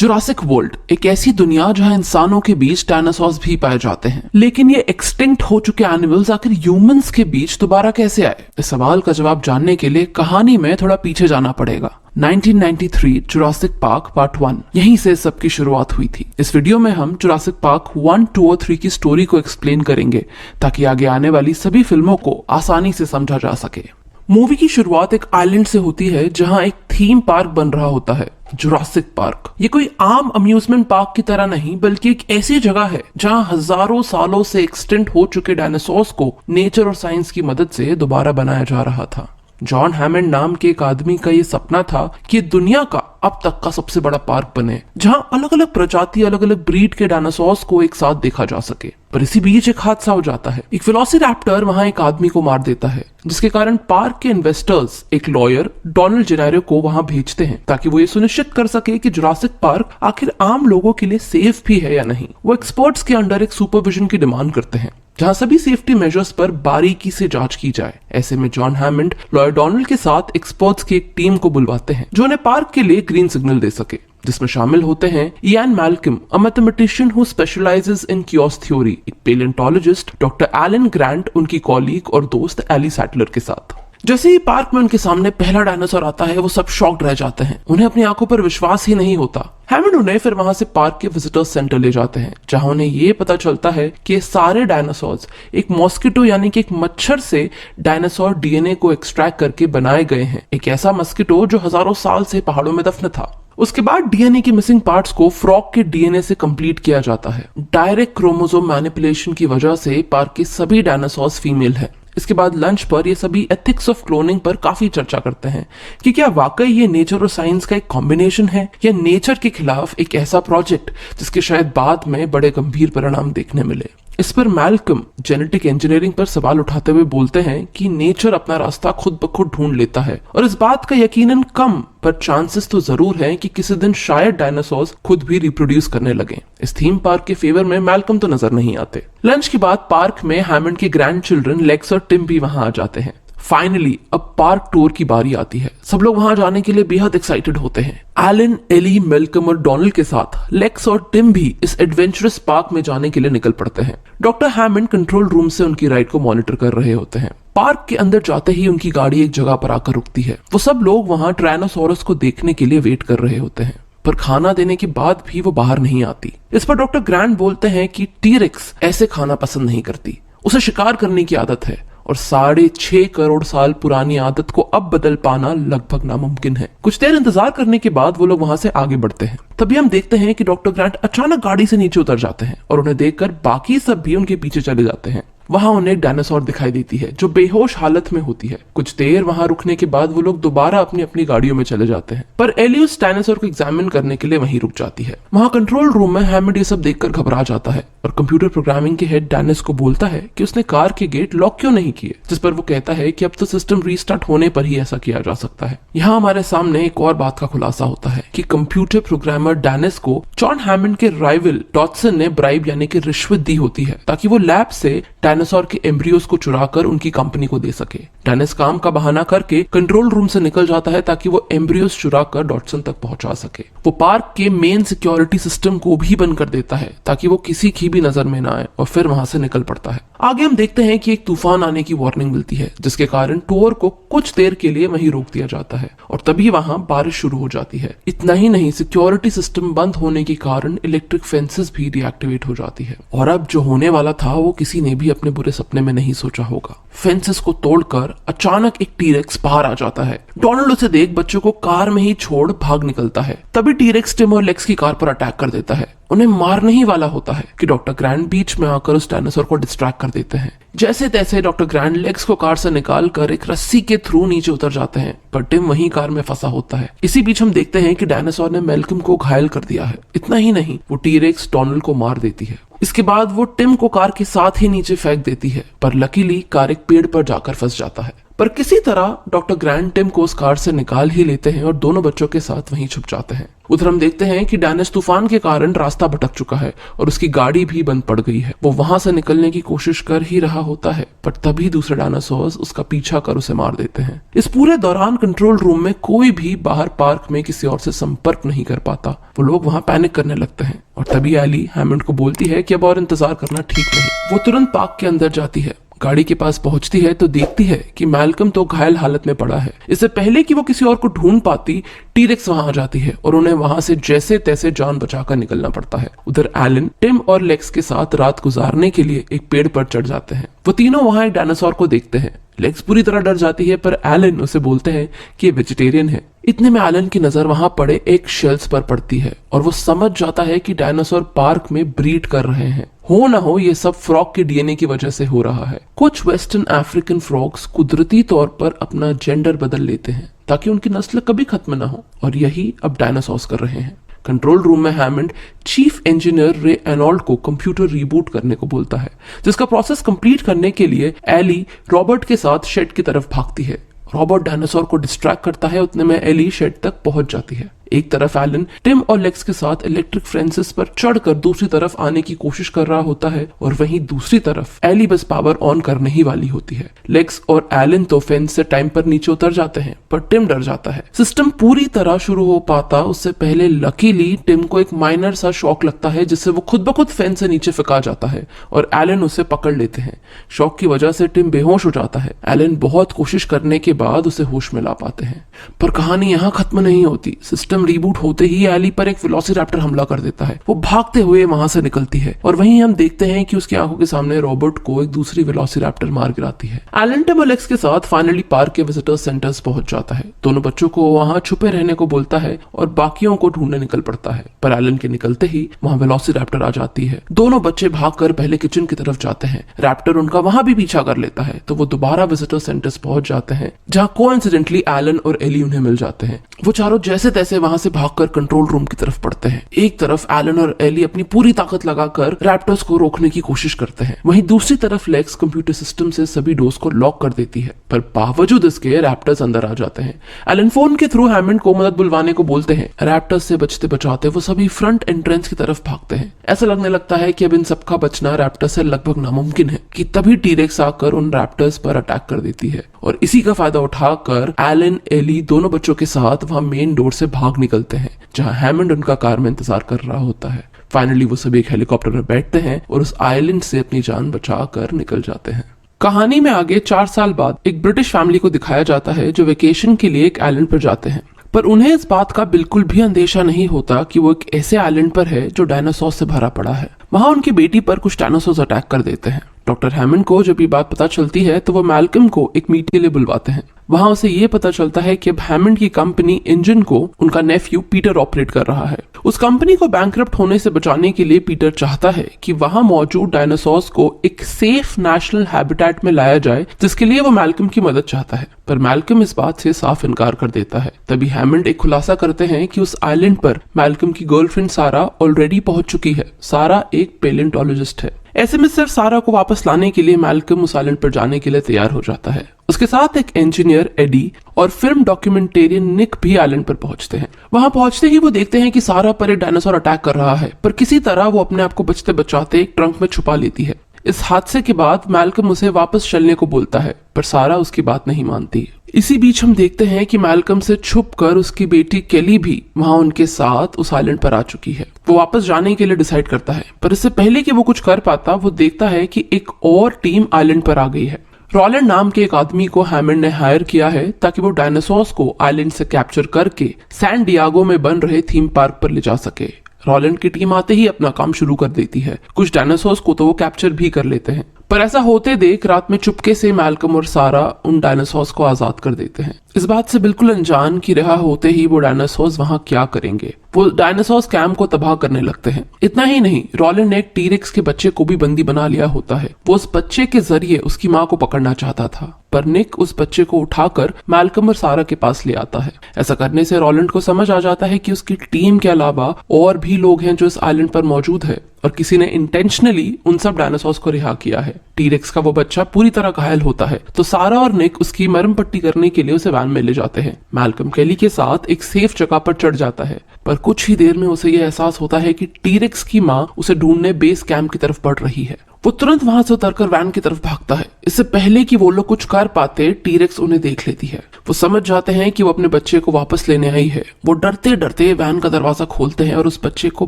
Jurassic world एक ऐसी दुनिया जहां इंसानों के बीच डायनासोर्स भी पाए जाते हैं, लेकिन ये एक्सटिंक्ट हो चुके एनिमल्स आखिर ह्यूमंस के बीच दोबारा कैसे आए? इस सवाल का जवाब जानने के लिए कहानी में थोड़ा पीछे जाना पड़ेगा। 1993 जुरासिक पार्क पार्ट 1, यहीं से सबकी शुरुआत हुई थी। इस वीडियो में हम जुरासिक पार्क 1, 2 और 3 की स्टोरी को एक्सप्लेन करेंगे ताकि आगे आने वाली सभी फिल्मों को आसानी से समझा जा सके। मूवी की शुरुआत एक आइलैंड से होती है जहां एक थीम पार्क बन रहा होता है, जुरासिक पार्क। ये कोई आम अम्यूजमेंट पार्क की तरह नहीं, बल्कि एक ऐसी जगह है जहां हजारों सालों से एक्सटिंक्ट हो चुके डायनासोर्स को नेचर और साइंस की मदद से दोबारा बनाया जा रहा था। जॉन हैमंड नाम के एक आदमी का ये सपना था कि दुनिया का अब तक का सबसे बड़ा पार्क बने, जहां अलग अलग प्रजाति, अलग अलग ब्रीड के डायनासोर्स को एक साथ देखा जा सके। पर इसी बीच एक हादसा हो जाता है। एक वेलोसिरैप्टर वहां एक आदमी को मार देता है, जिसके कारण पार्क के इन्वेस्टर्स एक लॉयर डोनाल्ड जेनेरो को वहां भेजते हैं ताकि वो ये सुनिश्चित कर सके कि जुरासिक पार्क आखिर आम लोगों के लिए सेफ भी है या नहीं। वो एक्सपर्ट्स के अंडर एक सुपरविजन की डिमांड करते हैं जहां सभी सेफ्टी मेजर्स पर बारीकी से जांच की जाए। ऐसे में जॉन हैमंड लॉयर डोनाल्ड के साथ एक्सपर्ट्स की एक टीम को बुलवाते हैं जो उन्हें पार्क के लिए ग्रीन सिग्नल दे सके, जिसमें शामिल होते हैं Ian Malcolm, a mathematician who specialises in chaos theory, एक पेलियोंटोलॉजिस्ट डॉक्टर एलन ग्रांट, उनकी कॉलीग और दोस्त एली सैटलर के साथ। जैसे ही पार्क में उनके सामने पहला डायनासोर आता है, वो सब शॉक्ड रह जाते हैं। उन्हें अपनी आंखों पर विश्वास ही नहीं होता। हैमंड उन्हें फिर वहां से पार्क के विजिटर्स सेंटर ले जाते हैं, जहां उन्हें ये पता चलता है कि सारे डायनासोर्स एक मॉस्किटो यानी कि एक मच्छर से डायनासोर डीएनए को एक्सट्रैक्ट करके बनाए गए हैं। एक ऐसा मस्किटो जो हजारों साल से पहाड़ों में दफन था। उसके बाद डीएनए की मिसिंग पार्ट्स को फ्रॉग के डीएनए से कंप्लीट किया जाता है। डायरेक्ट क्रोमोसोम मैनिपुलेशन की वजह से पार्क के सभी डायनासोर्स फीमेल है। इसके बाद लंच पर ये सभी एथिक्स ऑफ क्लोनिंग पर काफी चर्चा करते हैं कि क्या वाकई ये नेचर और साइंस का एक कॉम्बिनेशन है या नेचर के खिलाफ एक ऐसा प्रोजेक्ट जिसके शायद बाद में बड़े गंभीर परिणाम देखने मिले। इस पर मैल्कम जेनेटिक इंजीनियरिंग पर सवाल उठाते हुए बोलते हैं कि नेचर अपना रास्ता खुद ब खुद ढूंढ लेता है और इस बात का यकीनन कम पर चांसेस तो जरूर है कि किसी दिन शायद डायनासोर्स खुद भी रिप्रोड्यूस करने लगे। इस थीम पार्क के फेवर में मैल्कम तो नजर नहीं आते। लंच के बाद पार्क में हैमंड के ग्रैंड चिल्ड्रन लेक्स और टिम भी वहां आ जाते हैं। फाइनली अब पार्क टूर की बारी आती है। सब लोग वहां जाने के लिए बेहद एक्साइटेड होते हैं। एलन, एली, मैल्कम और डोनाल्ड के साथ लेक्स और टिम भी इस एडवेंचरस पार्क में जाने के लिए निकल पड़ते हैं। डॉक्टर हैमंड कंट्रोल रूम से उनकी राइड को मॉनिटर कर रहे होते हैं। पार्क के अंदर जाते ही उनकी गाड़ी एक जगह पर आकर रुकती है। वो सब लोग वहां ट्रायनोसोरस को देखने के लिए वेट कर रहे होते हैं, पर खाना देने के बाद भी वो बाहर नहीं आती। इस पर डॉक्टर ग्रांट बोलते हैं कि टी-रेक्स ऐसे खाना पसंद नहीं करती, उसे शिकार करने की आदत है और 6.5 करोड़ साल पुरानी आदत को अब बदल पाना लगभग नामुमकिन है। कुछ देर इंतजार करने के बाद वो लोग वहां से आगे बढ़ते हैं। तभी हम देखते हैं कि डॉक्टर ग्रांट अचानक गाड़ी से नीचे उतर जाते हैं और उन्हें देखकर बाकी सब भी उनके पीछे चले जाते हैं। वहां उन्हें एक डायनासोर दिखाई देती है जो बेहोश हालत में होती है। कुछ देर वहां रुकने के बाद वो लोग दोबारा अपनी अपनी गाड़ियों में चले जाते हैं, पर एली उस डायनासोर को एग्जामिन करने के लिए वहीं रुक जाती है। वहां कंट्रोल रूम में हैमंड ये सब देखकर घबरा जाता है और कंप्यूटर प्रोग्रामिंग के हेड डेनिस को बोलता है कि उसने कार के गेट लॉक क्यों नहीं किए, जिस पर वो कहता है कि अब तो सिस्टम रीस्टार्ट होने पर ही ऐसा किया जा सकता है। यहाँ हमारे सामने एक और बात का खुलासा होता है कि कंप्यूटर प्रोग्रामर डेनिस को जॉन हैमंड के राइवल डॉटसन ने ब्राइब यानी कि रिश्वत दी होती है ताकि वो लैब से डायनासोर के एम्ब्रियोस को चुराकर उनकी कंपनी को दे सके। डेनिस काम का बहाना करके कंट्रोल रूम से निकल जाता है ताकि वो एम्ब्रियोस चुराकर डॉटसन तक पहुंचा सके। वो पार्क के मेन सिक्योरिटी सिस्टम को भी बंद कर देता है ताकि वो किसी की भी नजर में ना आए और फिर वहां से निकल पड़ता है। आगे हम देखते हैं कि एक तूफान आने की वार्निंग मिलती है, जिसके कारण टूर को कुछ देर के लिए वहीं रोक दिया जाता है और तभी वहां बारिश शुरू हो जाती है। इतना ही नहीं, सिक्योरिटी सिस्टम बंद होने के कारण इलेक्ट्रिक फेंसेस भी डीएक्टिवेट हो जाती है और अब जो होने वाला था वो किसी ने भी अपने बुरे सपने में नहीं सोचा होगा। फेंसेस को तोड़कर अचानक एक टी-रेक्स बाहर आ जाता है। डोनाल्ड उसे देख बच्चों को कार में ही छोड़ भाग निकलता है। तभी टी-रेक्स टिम और लेक्स की कार पर अटैक कर देता है। उन्हें मारने ही वाला होता है कि डॉक्टर ग्रांट बीच में आकर उस डायनासोर को डिस्ट्रैक्ट कर देते हैं। जैसे तैसे डॉक्टर ग्रांट लेक्स को कार से निकाल कर एक रस्सी के थ्रू नीचे उतर जाते हैं, पर टिम वहीं कार में फंसा होता है। इसी बीच हम देखते हैं कि डायनासोर ने मैल्कम को घायल कर दिया है। इतना ही नहीं, वो टी-रेक्स डोनाल्ड को मार देती है। इसके बाद वो टिम को कार के साथ ही नीचे फेंक देती है, पर लकीली कार एक पेड़ पर जाकर फंस जाता है। पर किसी तरह डॉक्टर ग्रैंट टिम को उस कार से निकाल ही लेते हैं और दोनों बच्चों के साथ वहीं छुप जाते हैं। उधर हम देखते हैं कि डैनिस तूफान के कारण रास्ता भटक चुका है और उसकी गाड़ी भी बंद पड़ गई है। वो वहां से निकलने की कोशिश कर ही रहा होता है, पर तभी दूसरे डायनासोर्स उसका पीछा कर उसे मार देते हैं। इस पूरे दौरान कंट्रोल रूम में कोई भी बाहर पार्क में किसी और से संपर्क नहीं कर पाता। वो लोग वहां पैनिक करने लगते हैं और तभी एली हैमंड को बोलती है कि अब और इंतजार करना ठीक नहीं। वो तुरंत पार्क के अंदर जाती है। गाड़ी के पास पहुंचती है तो देखती है कि मैल्कम तो घायल हालत में पड़ा है। इससे पहले कि वो किसी और को ढूंढ पाती, टीरेक्स वहां आ जाती है और उन्हें वहां से जैसे तैसे जान बचाकर निकलना पड़ता है। उधर एलन टिम और लेक्स के साथ रात गुजारने के लिए एक पेड़ पर चढ़ जाते हैं। वो तीनों वहां एक डायनासोर को देखते हैं। लेक्स पूरी तरह डर जाती है, पर एलन उसे बोलते हैं कि वेजिटेरियन है। इतने में एलन की नजर वहां पड़े एक शेल्स पर पड़ती है और वो समझ जाता है कि डायनासोर पार्क में ब्रीड कर रहे हैं। हो ना हो ये सब फ्रॉग के डीएनए की वजह से हो रहा है। कुछ वेस्टर्न अफ्रीकन फ्रॉग्स कुदरती तौर पर अपना जेंडर बदल लेते हैं ताकि उनकी नस्ल कभी खत्म ना हो, और यही अब डायनासोर्स कर रहे हैं। कंट्रोल रूम में हैमंड चीफ इंजीनियर रे एनॉल्ड को कंप्यूटर रीबूट करने को बोलता है, जिसका प्रोसेस कंप्लीट करने के लिए एली रॉबर्ट के साथ शेड की तरफ भागती है। रॉबर्ट डायनासोर को डिस्ट्रैक्ट करता है, उतने में एली शेड तक पहुंच जाती है। एक तरफ एलन टिम और लेक्स के साथ इलेक्ट्रिक फेंसेस पर चढ़कर दूसरी तरफ आने की कोशिश कर रहा होता है और वहीं दूसरी तरफ एली बस पावर ऑन करने ही वाली होती है। लेक्स और एलन तो फेंस से टाइम पर नीचे उतर जाते हैं, पर टिम डर जाता है। सिस्टम पूरी तरह शुरू हो पाता उससे पहले लकीली टिम को एक माइनर सा शॉक लगता है, जिससे वो खुद ब खुद फेंस से नीचे फेंका जाता है और एलन उसे पकड़ लेते हैं। शॉक की वजह से टिम बेहोश हो जाता है। एलन बहुत कोशिश करने के बाद उसे होश में ला पाते हैं, पर कहानी यहाँ खत्म नहीं होती। सिस्टम रीबूट होते ही एली पर एक वेलोसिरैप्टर हमला कर देता है। वो भागते हुए वहां से निकलती है और वहीं हम देखते हैं कि उसकी आंखों के सामने रॉबर्ट को एक दूसरी वेलोसिरैप्टर मार गिराती है। एलन टिम और लेक्स के साथ फाइनली पार्क के विजिटर्स सेंटर्स पहुंच जाता है। दोनों बच्चों को वहां छुपे रहने को बोलता है और बाकियों को ढूंढने निकल पड़ता है, पर एलन के निकलते ही वहां वेलोसिरैप्टर आ जाती है। दोनों बच्चे भागकर पहले किचन की तरफ जाते हैं। रैप्टर उनका वहां भी पीछा कर लेता है, तो वो दोबारा विजिटर सेंटर्स पहुंच जाते हैं, जहां कोइंसिडेंटली एलन और एली उन्हें मिल जाते हैं। वो चारों जैसे तैसे वहां से भागकर कंट्रोल रूम की तरफ बढ़ते हैं। एक तरफ एलन और एली अपनी पूरी ताकत लगाकर रैप्टर्स को रोकने की कोशिश करते हैं, वहीं दूसरी तरफ लेक्स कंप्यूटर सिस्टम से सभी डोर्स को लॉक कर देती है, पर बावजूद इसके रैप्टर्स अंदर आ जाते हैं। एलन फोन के थ्रू हैमंड को मदद बुलवाने को बोलते हैं। रैप्टर्स से बचते बचाते वो सभी फ्रंट एंट्रेंस की तरफ भागते हैं। ऐसा लगने लगता है कि अब इन सबका बचना रैप्टर्स से लगभग नामुमकिन है कि तभी टीरेक्स आकर उन रैप्टर्स पर अटैक कर देती है और इसी का फायदा उठाकर एलन एली दोनों बच्चों के साथ वहां मेन डोर से भाग निकलते हैं, जहां हैमंड उनका कार में इंतजार कर रहा होता है। फाइनली वो सभी एक हेलीकॉप्टर में बैठते हैं और उस आइलैंड से अपनी जान बचा कर निकल जाते हैं। कहानी में आगे 4 साल बाद एक ब्रिटिश फैमिली को दिखाया जाता है जो वेकेशन के लिए एक आइलैंड पर जाते हैं, पर उन्हें इस बात का बिल्कुल भी अंदेशा नहीं होता कि वो एक ऐसे आइलैंड पर है जो डायनासोर से भरा पड़ा है। वहां उनकी बेटी पर कुछ डायनासोर अटैक कर देते हैं। डॉक्टर हैमंड को जब ये बात पता चलती है तो वो मैल्कम को एक मीट के लिए बुलवाते हैं। वहां उसे ये पता चलता है कि अब हैमंड की कंपनी इंजन को उनका नेफ्यू पीटर ऑपरेट कर रहा है। उस कंपनी को बैंकरप्ट होने से बचाने के लिए पीटर चाहता है कि वहां मौजूद डायनासोर्स को एक सेफ नेशनल हैबिटेट में लाया जाए, जिसके लिए वो मैल्कम की मदद चाहता है, पर मैल्कम इस बात से साफ इनकार कर देता है। तभी हैमंड एक खुलासा करते हैं कि उस आइलैंड पर मैल्कम की गर्लफ्रेंड सारा ऑलरेडी पहुंच चुकी है। सारा एक पेलेंटोलॉजिस्ट है। ऐसे में सिर्फ सारा को वापस लाने के लिए मैल्कम उस आइलैंड पर जाने के लिए तैयार हो जाता है। उसके साथ एक इंजीनियर एडी और फिल्म डॉक्यूमेंटेरियन निक भी आइलैंड पर पहुंचते हैं। वहां पहुंचते ही वो देखते हैं कि सारा पर एक डायनासोर अटैक कर रहा है, पर किसी तरह वो अपने आप को बचते बचाते एक ट्रंक में छुपा लेती है। इस हादसे के बाद मैल्कम उसे वापस चलने को बोलता है, पर सारा उसकी बात नहीं मानती। इसी बीच हम देखते हैं कि मैल्कम से छुपकर उसकी बेटी केली भी वहां उनके साथ उस आइलैंड पर आ चुकी है। वो वापस जाने के लिए डिसाइड करता है, पर इससे पहले कि वो कुछ कर पाता वो देखता है कि एक और टीम आइलैंड पर आ गई है। रॉलैंड नाम के एक आदमी को हैमंड ने हायर किया है ताकि वो डायनासोर्स को आइलैंड से कैप्चर करके सैन डियागो में बन रहे थीम पार्क पर ले जा सके। रॉलैंड की टीम आते ही अपना काम शुरू कर देती है। कुछ डायनासोर्स को तो वो कैप्चर भी कर लेते हैं, पर ऐसा होते देख रात में चुपके से मैल्कम और सारा उन डायनासोर्स को आजाद कर देते हैं। इस बात से बिल्कुल अनजान कि रिहा होते ही वो डायनासोर्स वहां क्या करेंगे। वो डायनासोर्स कैंप को तबाह करने लगते हैं। इतना ही नहीं, रॉलैंड ने एक टीरेक्स के बच्चे को भी बंदी बना लिया होता है। वो उस बच्चे के जरिए उसकी माँ को पकड़ना चाहता था, पर निक उस बच्चे को उठाकर मैल्कम और सारा के पास ले आता है। ऐसा करने से रॉलैंड को समझ आ जाता है कि उसकी टीम के अलावा और भी लोग हैं जो इस आइलैंड पर मौजूद है और किसी ने इंटेंशनली उन सब डायनासोर्स को रिहा किया है। टीरेक्स का वो बच्चा पूरी तरह घायल होता है तो सारा और निक उसकी मरहम पट्टी करने के लिए उसे वैन में ले जाते हैं। मैल्कम केली के साथ एक सेफ जगह पर चढ़ जाता है, पर कुछ ही देर में उसे यह एहसास होता है कि टीरेक्स की माँ उसे ढूंढने बेस कैंप की तरफ बढ़ रही है। वो तुरंत वहां से उतरकर वैन की तरफ भागता है। इससे पहले कि वो लोग कुछ कर पाते, टीरेक्स उन्हें देख लेती है। वो समझ जाते हैं कि वो अपने बच्चे को वापस लेने आई है। वो डरते डरते वैन का दरवाजा खोलते हैं और उस बच्चे को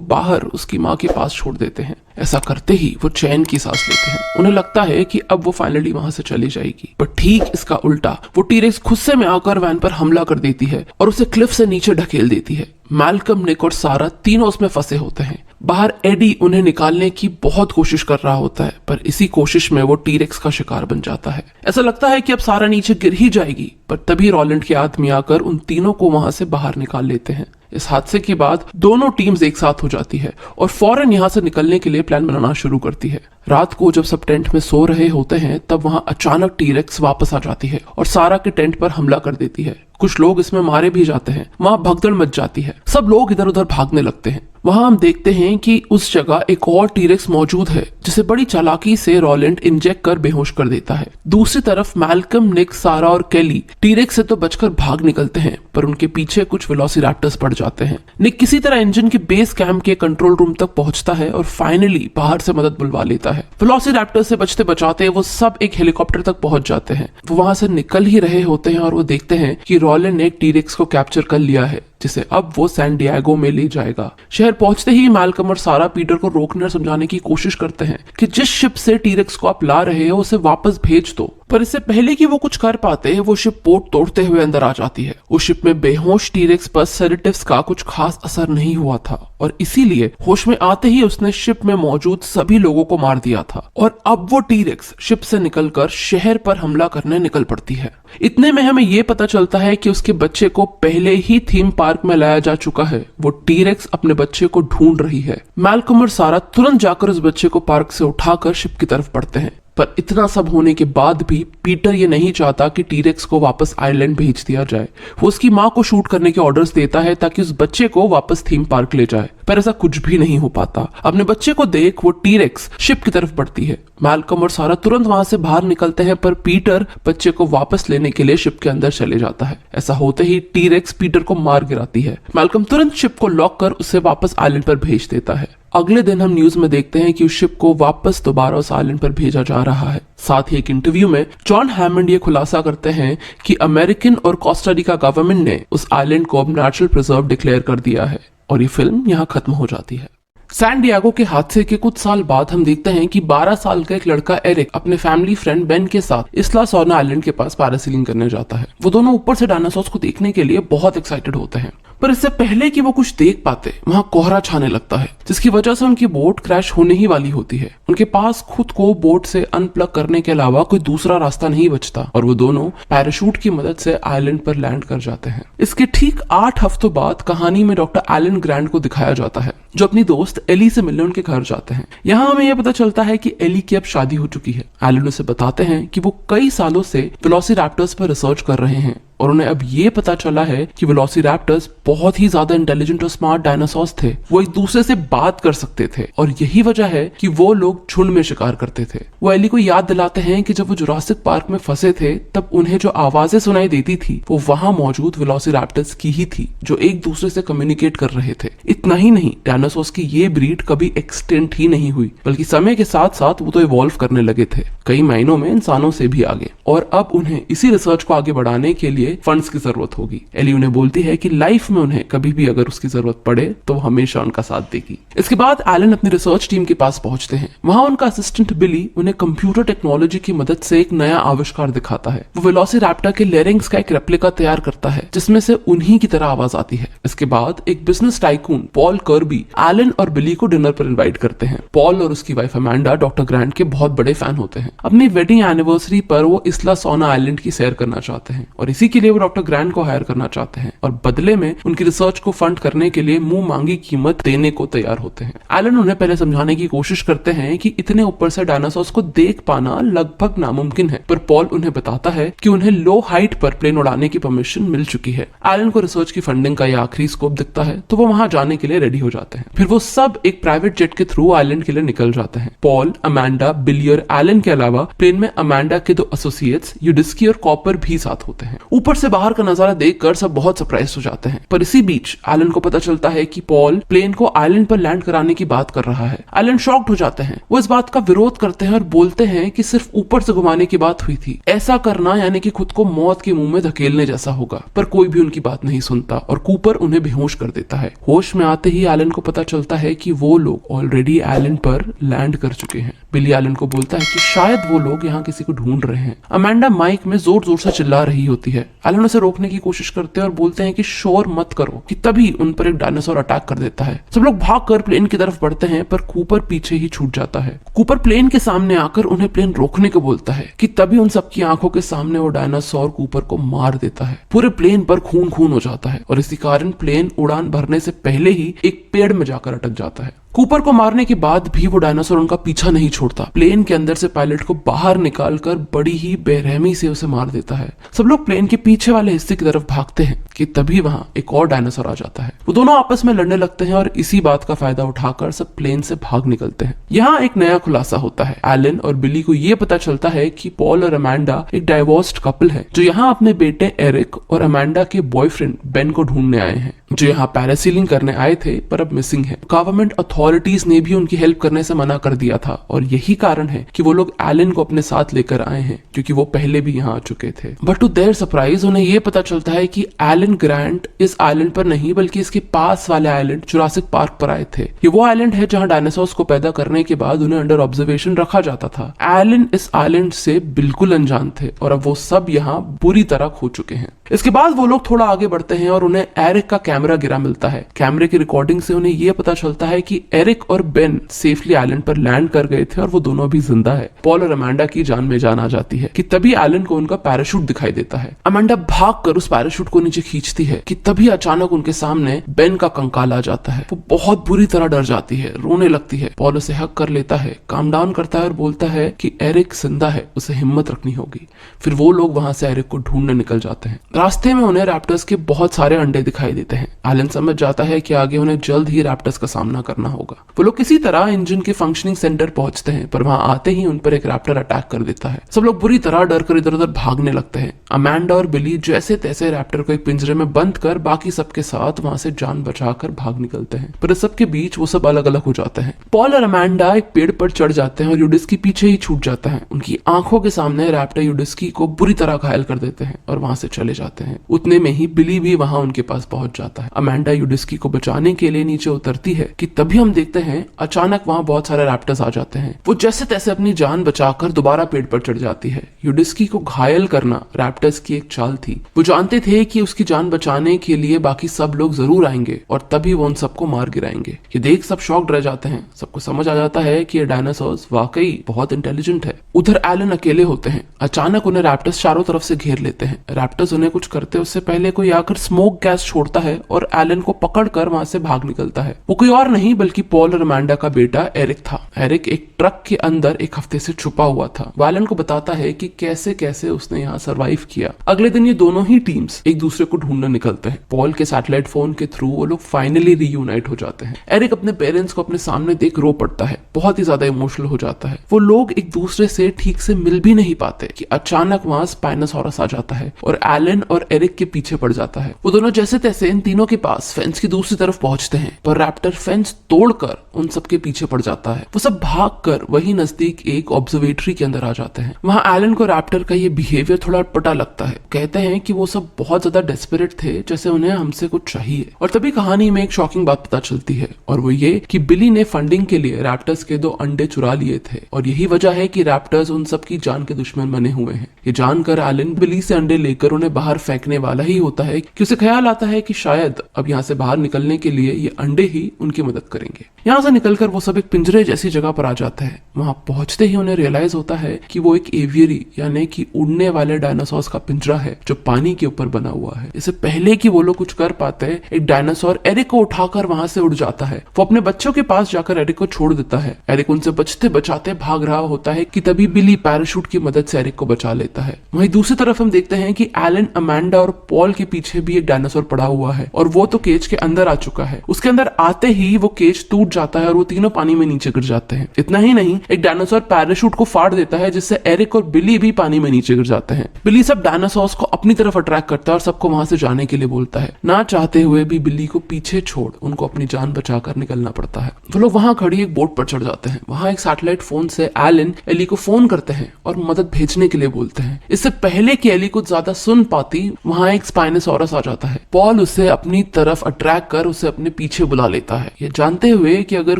बाहर उसकी माँ के पास छोड़ देते हैं। ऐसा करते ही वो चैन की सांस लेते हैं। उन्हें लगता है कि अब वो फाइनली वहां से चली जाएगी, पर ठीक इसका उल्टा वो टीरेक्स गुस्से में आकर वैन पर हमला कर देती है और उसे क्लिफ से नीचे ढकेल देती है। मैल्कम, निक और सारा तीनों उसमें फंसे होते हैं। बाहर एडी उन्हें निकालने की बहुत कोशिश कर रहा होता है, पर इसी कोशिश में वो टीरेक्स का शिकार बन जाता है। ऐसा लगता है कि अब सारा नीचे गिर ही जाएगी, पर तभी रोलैंड के आदमी आकर उन तीनों को वहां से बाहर निकाल लेते हैं। इस हादसे के बाद दोनों टीम्स एक साथ हो जाती है और फौरन यहाँ से निकलने के लिए प्लान बनाना शुरू करती है। रात को जब सब टेंट में सो रहे होते हैं तब वहां अचानक टीरेक्स वापस आ जाती है और सारा के टेंट पर हमला कर देती है। कुछ लोग इसमें मारे भी जाते हैं। वहां भगदड़ मच जाती है, सब लोग इधर उधर भागने लगते हैं। वहां हम देखते हैं कि उस जगह एक और टीरेक्स मौजूद है जिसे बड़ी चालाकी से रोलैंड इंजेक्ट कर बेहोश कर देता है। दूसरी तरफ मैल्कम, निक, सारा और केली टीरेक्स से तो बचकर भाग निकलते हैं, पर उनके पीछे कुछ वेलोसिरैप्टर्स पड़ जाते हैं। निक किसी तरह इंजन के बेस कैंप के कंट्रोल रूम तक पहुंचता है और फाइनली बाहर से मदद बुलवा लेता है। वेलोसिरैप्टर से बचते बचाते वो सब एक हेलीकॉप्टर तक पहुंच जाते हैं। वो वहां से निकल ही रहे होते हैं और वो देखते हैं कि रोलैंड ने एक टीरेक्स को कैप्चर कर लिया है जिसे अब वो सैन डिएगो में ले जाएगा। शहर पहुंचते ही मैल्कम और सारा पीटर को रोकने और समझाने की कोशिश करते हैं कि जिस शिप से टीरेक्स को आप ला रहे हो उसे वापस भेज दो, पर इससे पहले कि वो कुछ कर पाते वो शिप पोर्ट तोड़ते हुए अंदर आ जाती है। उस शिप में बेहोश टीरेक्स पर सेडेटिव्स का कुछ खास असर नहीं हुआ था और इसीलिए होश में आते ही उसने शिप में मौजूद सभी लोगों को मार दिया था। और अब वो टीरेक्स शिप से निकलकर शहर पर हमला करने निकल पड़ती है। इतने में हमें ये पता चलता है कि उसके बच्चे को पहले ही थीम पार्क में लाया जा चुका है। वो टीरेक्स अपने बच्चे को ढूंढ रही है। मैल्कम और सारा तुरंत जाकर उस बच्चे को पार्क से उठाकर शिप की तरफ बढ़ते हैं, पर इतना सब होने के बाद भी पीटर ये नहीं चाहता कि टीरेक्स को वापस आइलैंड भेज दिया जाए। वो उसकी माँ को शूट करने के ऑर्डर्स देता है ताकि उस बच्चे को वापस थीम पार्क ले जाए, पर ऐसा कुछ भी नहीं हो पाता। अपने बच्चे को देख वो टीरेक्स शिप की तरफ बढ़ती है। मैल्कम और सारा तुरंत वहां से बाहर निकलते हैं, पर पीटर बच्चे को वापस लेने के लिए शिप के अंदर चले जाता है। ऐसा होते ही टीरेक्स पीटर को मार गिराती है। मैल्कम तुरंत शिप को लॉक कर उसे वापस आइलैंड पर भेज देता है। अगले दिन हम न्यूज में देखते हैं कि उस शिप को वापस दोबारा उस आइलैंड पर भेजा जा रहा है। साथ ही एक इंटरव्यू में जॉन हैमंड ये खुलासा करते हैं कि अमेरिकन और कोस्टारिका गवर्नमेंट ने उस आइलैंड को अब नेचुरल प्रिजर्व डिक्लेयर कर दिया है और ये फिल्म यहाँ खत्म हो जाती है। सैन डिएगो के हादसे के कुछ साल बाद हम देखते हैं कि 12 साल का एक लड़का एरिक अपने फैमिली फ्रेंड बेन के साथ इस्ला सोर्ना आइलैंड के पास पैरासीलिंग करने जाता है। वो दोनों ऊपर से डायनासोर्स को देखने के लिए बहुत एक्साइटेड होते हैं, पर इससे पहले कि वो कुछ देख पाते वहां कोहरा छाने लगता है, जिसकी वजह से उनकी बोट क्रैश होने ही वाली होती है। उनके पास खुद को बोट से अनप्लग करने के अलावा कोई दूसरा रास्ता नहीं बचता और वो दोनों पैराशूट की मदद से आइलैंड पर लैंड कर जाते हैं। इसके ठीक 8 हफ्तों बाद कहानी में डॉक्टर एलन ग्रैंड को दिखाया जाता है, जो अपनी दोस्त एली से मिलने उनके घर जाते हैं। यहाँ हमें यह पता चलता है कि एली की अब शादी हो चुकी है। एलन उसे बताते हैं कि वो कई सालों से वेलोसिरैप्टर्स पर रिसर्च कर रहे हैं और उन्हें अब ये पता चला है कि वेलोसिरैप्टर्स बहुत ही ज्यादा इंटेलिजेंट और स्मार्ट डायनासोर्स थे। वो एक दूसरे से बात कर सकते थे और यही वजह है कि वो लोग झुंड में शिकार करते थे। वो एली को याद दिलाते हैं कि जब वो जुरासिक पार्क में फंसे थे तब उन्हें जो आवाजें सुनाई देती थी वो वहां मौजूद वेलोसिरैप्टर्स की ही थी, जो एक दूसरे से कम्युनिकेट कर रहे थे। इतना ही नहीं, डायनासोर्स की ये ब्रीड कभी एक्सटेंट ही नहीं हुई, बल्कि समय के साथ साथ वो तो इवॉल्व करने लगे थे, कई मायनों में इंसानों से भी आगे। और अब उन्हें इसी रिसर्च को आगे बढ़ाने के लिए फंड्स की जरूरत होगी। एली उन्हें बोलती है कि लाइफ में उन्हें कभी भी अगर उसकी जरूरत पड़े तो वो हमेशा उनका साथ देगी। इसके बाद एलन अपनी रिसर्च टीम के पास पहुंचते हैं। वहां उनका असिस्टेंट बिली उन्हें कंप्यूटर टेक्नोलॉजी की मदद से एक नया आविष्कार दिखाता है। वो वेलोसिरैप्टर के लेरिंग्स का एक रेप्लिका तैयार करता है जिसमें से उन्हीं की तरह आवाज आती है। इसके बाद एक business tycoon Paul Kirby Allen और बिली को डिनर पर इनवाइट करते हैं। पॉल और उसकी वाइफ अमेंडा डॉक्टर ग्रैंड के बहुत बड़े फैन होते हैं। अपनी वेडिंग एनिवर्सरी पर वो इस्ला सोर्ना आइलैंड की सैर करना चाहते हैं और इसी जिसके लिए वो डॉक्टर ग्रैंट को हायर करना चाहते हैं और बदले में उनकी रिसर्च को फंड करने के लिए मुंह मांगी कीमत देने को तैयार होते हैं। एलन उन्हें पहले समझाने की कोशिश करते हैं कि इतने ऊपर से डायनासोर्स को देख पाना लगभग नामुमकिन है, पर पॉल उन्हें बताता है कि उन्हें लो हाइट पर प्लेन उड़ाने की परमिशन मिल चुकी है। एलन को रिसर्च की फंडिंग का यह आखिरी स्कोप दिखता है तो वो वहां जाने के लिए रेडी हो जाते हैं। फिर वो सब एक प्राइवेट जेट के थ्रू आइलैंड के लिए निकल जाते हैं। पॉल, अमांडा, बिली और एलन के अलावा प्लेन में अमांडा के 2 एसोसिएट्स यूडिस्की और कॉपर भी साथ होते हैं। ऊपर से बाहर का नजारा देखकर सब बहुत सरप्राइज हो जाते हैं, पर इसी बीच एलन को पता चलता है कि पॉल प्लेन को आइलैंड पर लैंड कराने की बात कर रहा है। एलन शॉक्ड हो जाते हैं। वो इस बात का विरोध करते हैं और बोलते हैं कि सिर्फ ऊपर से घुमाने की बात हुई थी, ऐसा करना यानी कि खुद को मौत के मुंह में धकेलने जैसा होगा। पर कोई भी उनकी बात नहीं सुनता और कूपर उन्हें बेहोश कर देता है। होश में आते ही एलन को पता चलता है कि वो लोग ऑलरेडी आइलैंड पर लैंड कर चुके हैं। बिली एलन को बोलता है कि शायद वो लोग यहाँ किसी को ढूंढ रहे हैं। अमांडा माइक में जोर जोर से चिल्ला रही होती है। एलन उसे रोकने की कोशिश करते हैं और बोलते हैं कि शोर मत करो, कि तभी उन पर एक डायनासोर अटैक कर देता है। सब लोग भागकर प्लेन की तरफ बढ़ते हैं, पर कूपर पीछे ही छूट जाता है। कूपर प्लेन के सामने आकर उन्हें प्लेन रोकने को बोलता है कि तभी उन सबकी आंखों के सामने वो डायनासोर कूपर को मार देता है। पूरे प्लेन पर खून खून हो जाता है और इसी कारण प्लेन उड़ान भरने से पहले ही एक पेड़ में जाकर अटक जाता है। कूपर को मारने के बाद भी वो डायनासोर उनका पीछा नहीं छोड़ता। प्लेन के अंदर से पायलट को बाहर निकालकर बड़ी ही बेरहमी से उसे मार देता है। सब लोग प्लेन के पीछे वाले हिस्से की तरफ भागते हैं कि तभी वहां एक और डायनासोर आ जाता है। वो दोनों आपस में लड़ने लगते हैं और इसी बात का फायदा उठाकर सब प्लेन से भाग निकलते हैं। यहाँ एक नया खुलासा होता है। एलन और बिली को ये पता चलता है कि पॉल और अमांडा एक डाइवोर्स्ड कपल है, जो यहाँ अपने बेटे एरिक और अमांडा के बॉयफ्रेंड बेन को ढूंढने आए हैं, जो यहाँ पैरासीलिंग करने आए थे पर अब मिसिंग है। गवर्नमेंट अथॉरिटीज ने भी उनकी हेल्प करने से मना कर दिया था और यही कारण है कि वो लोग एलन को अपने साथ लेकर आए हैं, क्योंकि वो पहले भी यहाँ आ चुके थे। बट टू देयर सरप्राइज उन्हें ये पता चलता है कि एलन ग्रैंट इस आइलैंड पर नहीं बल्कि इसके पास वाले आइलैंड जुरासिक पार्क पर आए थे। ये वो आइलैंड है जहाँ डायनासोर्स को पैदा करने के बाद उन्हें अंडर ऑब्जर्वेशन रखा जाता था। एलन इस आइलैंड से बिल्कुल अनजान थे और अब वो सब यहाँ बुरी तरह खो चुके हैं। इसके बाद वो लोग थोड़ा आगे बढ़ते हैं और उन्हें एरिक का कैमरा गिरा मिलता है। कैमरे की रिकॉर्डिंग से उन्हें यह पता चलता है कि एरिक और बेन सेफली आइलैंड पर लैंड कर गए थे और वो दोनों भी जिंदा है। पॉल और अमांडा की जान में जान आ जाती है कि तभी एलन को उनका पैराशूट दिखाई देता है। अमांडा भागकर उस पैराशूट को नीचे खींचती है कि तभी अचानक उनके सामने बेन का कंकाल आ जाता है। वो बहुत बुरी तरह डर जाती है, रोने लगती है। पॉल उसे हक कर लेता है, काम डाउन करता है और बोलता है कि एरिक जिंदा है, उसे हिम्मत रखनी होगी। फिर वो लोग वहां से एरिक को ढूंढने निकल जाते हैं। रास्ते में उन्हें रैप्टर्स के बहुत सारे अंडे दिखाई देते हैं। एलन समझ जाता है कि आगे उन्हें जल्द ही रैप्टर्स का सामना करना होगा। वो लोग किसी तरह इंजन के फंक्शनिंग सेंटर पहुंचते हैं, पर वहां आते ही उन पर एक रैप्टर अटैक कर देता है। सब लोग बुरी तरह डर कर इधर उधर भागने लगते हैं। अमांडा और बिली जैसे तैसे रैप्टर को एक पिंजरे में बंद कर बाकी सबके साथ वहां से जान बचाकर भाग निकलते हैं, पर इस सबके बीच वो सब अलग अलग हो जाते हैं। पॉल और अमांडा एक पेड़ पर चढ़ जाते हैं और यूडिस्की पीछे ही छूट जाता है। उनकी आंखों के सामने रैप्टर यूडिस्की को बुरी तरह घायल कर देते हैं और वहां से चले जाते हैं। उतने में ही बिली भी वहां उनके पास पहुंच जाता है। अमांडा यूडिस्की को बचाने के लिए नीचे उतरती है कि तभी हम देखते हैं अचानक वहां बहुत सारे रैप्टर्स आ जाते हैं। वो जैसे तैसे अपनी जान बचाकर दोबारा पेड़ पर चढ़ जाती है। यूडिस्की को घायल करना रैप्टर्स की एक चाल थी। वो जानते थे कि उसकी जान बचाने के लिए बाकी सब लोग जरूर आएंगे और तभी वो उन सबको मार गिराएंगे। ये देख सब शॉक्ड रह जाते हैं। सबको समझ आ जाता है कि ये डायनासोर्स वाकई बहुत इंटेलिजेंट है। उधर एलन अकेले होते हैं। अचानक उन्हें रैप्टर्स चारों तरफ से घेर लेते हैं। रैप्टर्स उन्हें कुछ करते उससे पहले कोई आकर स्मोक गैस छोड़ता है और एलन को पकड़कर वहां से भाग निकलता है। वो कोई और नहीं बल्कि पॉल और अमांडा का बेटा एरिक था। एरिक एक ट्रक के अंदर एक हफ्ते से छुपा हुआ था। वो एलन को बताता है कि कैसे कैसे उसने यहाँ सर्वाइव किया। अगले दिन ये दोनों ही टीम्स एक दूसरे को ढूंढने निकलते हैं। पॉल के सैटेलाइट फोन के थ्रू वो लोग फाइनली रीयूनाइट हो जाते हैं। एरिक अपने पेरेंट्स को अपने सामने देख रो पड़ता है, बहुत ही ज्यादा इमोशनल हो जाता है। वो लोग एक दूसरे से ठीक से मिल भी नहीं पाते कि अचानक वहां स्पाइनोसॉरस आ जाता है और एलन और एरिक के पीछे पड़ जाता है। वो दोनों जैसे तैसे इन तीनों के पास फेंस की दूसरी तरफ पहुंचते हैं, पर रैप्टर फेंस तोड़कर उन सबके पीछे पड़ जाता है। वो सब भागकर वही नजदीक एक ऑब्जर्वेटरी के अंदर आ जाते हैं। वहां एलन को रैप्टर का ये बिहेवियर थोड़ा अटपटा लगता है। कहते हैं कि वो सब बहुत ज्यादा डेस्परेट थे, जैसे उन्हें हमसे कुछ चाहिए। और तभी कहानी में एक शॉकिंग बात पता चलती है, और वो ये कि बिली ने फंडिंग के लिए रैप्टर्स के 2 अंडे चुरा लिए थे और यही वजह है कि रैप्टर्स उन सबकी जान के दुश्मन बने हुए हैं। ये जानकर एलन बिली से अंडे लेकर उन्हें बाहर फेंकने वाला ही होता है कि उसे ख्याल आता है कि शायद अब यहाँ से बाहर निकलने के लिए ये अंडे ही उनकी मदद करेंगे। यहाँ से निकलकर वो सब एक पिंजरे जैसी जगह पर आ जाता है। वहां पहुंचते ही उन्हें रियलाइज होता है कि वो एक एवियरी यानी कि उड़ने वाले डायनासोर का पिंजरा है जो पानी के ऊपर बना हुआ है। इससे पहले कि वो लोग कुछ कर पाते हैं, एक डायनासोर एरिक को उठाकर वहां से उड़ जाता है। वो अपने बच्चों के पास जाकर एरिक को छोड़ देता है। एरिक उनसे बचते बचाते भाग रहा होता है कि तभी बिली पैराशूट की मदद से एरिक को बचा लेता है। वहीं दूसरी तरफ हम देखते हैं कि एलन, अमांडा और पॉल के पीछे भी एक डायनासोर पड़ा हुआ है और वो तो केज के अंदर आ चुका है। उसके अंदर आते ही वो केज टूट जाता है और वो तीनों पानी में नीचे गिर जाते हैं। इतना ही नहीं, एक डायनासोर पैराशूट को फाड़ देता है जिससे एरिक और बिली भी पानी में नीचे गिर जाते हैं। बिली सब डायनासोर्स को अपनी तरफ अट्रैक्ट करता है और सबको वहां से जाने के लिए बोलता है। ना चाहते हुए भी बिली को पीछे छोड़ उनको अपनी जान बचाकर निकलना पड़ता है। वो लोग वहां खड़ी एक बोट पर चढ़ जाते हैं। वहां एक सैटेलाइट फोन से एलन एली को फोन करते हैं और मदद भेजने के लिए बोलते हैं। इससे पहले कि एली कुछ ज्यादा सुन पाती, वहां एक स्पाइनोसॉरस आ जाता है। पॉल उसे अपनी तरफ अट्रैक्ट कर उसे अपने पीछे बुला लेता है, ये जानते हुए कि अगर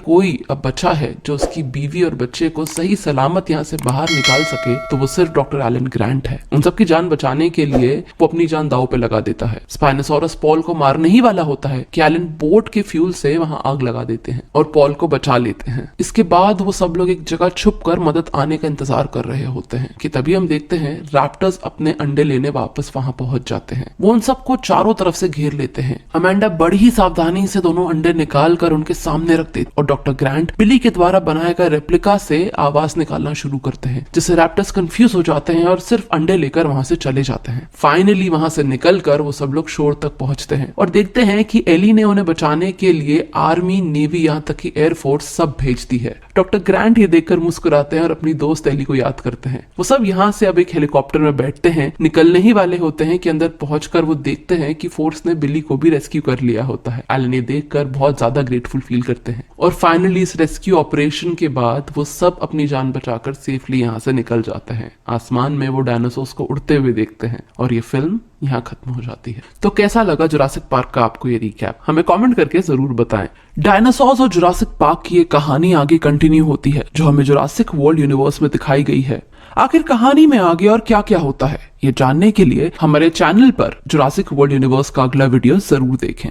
कोई अब बचा है जो उसकी बीवी और बच्चे को सही सलामत यहाँ से बाहर निकाल सके तो वो सिर्फ डॉक्टर एलन ग्रांट है। उन सबकी जान बचाने के लिए वो अपनी जान दांव पे लगा देता है। स्पाइनोसॉरस पॉल को मारने ही वाला होता है कि एलन बोट के फ्यूल से वहां आग लगा देते हैं और पॉल को बचा लेते हैं। इसके बाद वो सब लोग एक जगह छुप कर मदद आने का इंतजार कर रहे होते हैं कि तभी हम देखते हैं रैप्टर्स अपने अंडे लेने वापस वहां पहुंच जाते हैं। वो उन सबको चारों तरफ से घेर लेते हैं। अमांडा बड़ी ही सावधानी से दोनों अंडे निकाल कर उनके सामने रख देती और डॉक्टर ग्रांट बिली के द्वारा बनाए गए रेप्लिका से आवाज निकालना शुरू करते हैं, जिससे रैप्टर्स कंफ्यूज हो जाते हैं और सिर्फ अंडे लेकर वहां से चले जाते हैं। फाइनली वहां से निकलकर वो सब लोग शोर तक पहुंचते हैं और देखते हैं कि एली ने उन्हें बचाने के लिए आर्मी, नेवी, यहाँ तक कि एयरफोर्स सब भेज दी है। डॉक्टर ग्रांट ये देखकर मुस्कुराते हैं और अपनी दोस्त एली को याद करते हैं। वो सब यहाँ से अब एक हेलीकॉप्टर में बैठते हैं, निकलने ही वाले होते हैं कि अंदर पहुंचकर वो देखते हैं कि फोर्स ने बिली को भी रेस्क्यू कर लिया होता है। एलन ये देखकर बहुत ज्यादा ग्रेटफुल फील करते हैं और फाइनली इस रेस्क्यू ऑपरेशन के बाद वो सब अपनी जान बचाकर सेफली यहाँ से निकल जाते हैं। आसमान में वो डायनासोर्स को उड़ते हुए देखते हैं और ये फिल्म यहाँ खत्म हो जाती है। तो कैसा लगा जुरासिक पार्क का आपको ये रिकैप? हमें कमेंट करके जरूर बताएं। डायनासोर्स और जुरासिक पार्क की ये कहानी आगे कंटिन्यू होती है जो हमें जुरासिक वर्ल्ड यूनिवर्स में दिखाई गई है। आखिर कहानी में आगे और क्या क्या होता है ये जानने के लिए हमारे चैनल पर जुरासिक वर्ल्ड यूनिवर्स का अगला वीडियो जरूर देखें।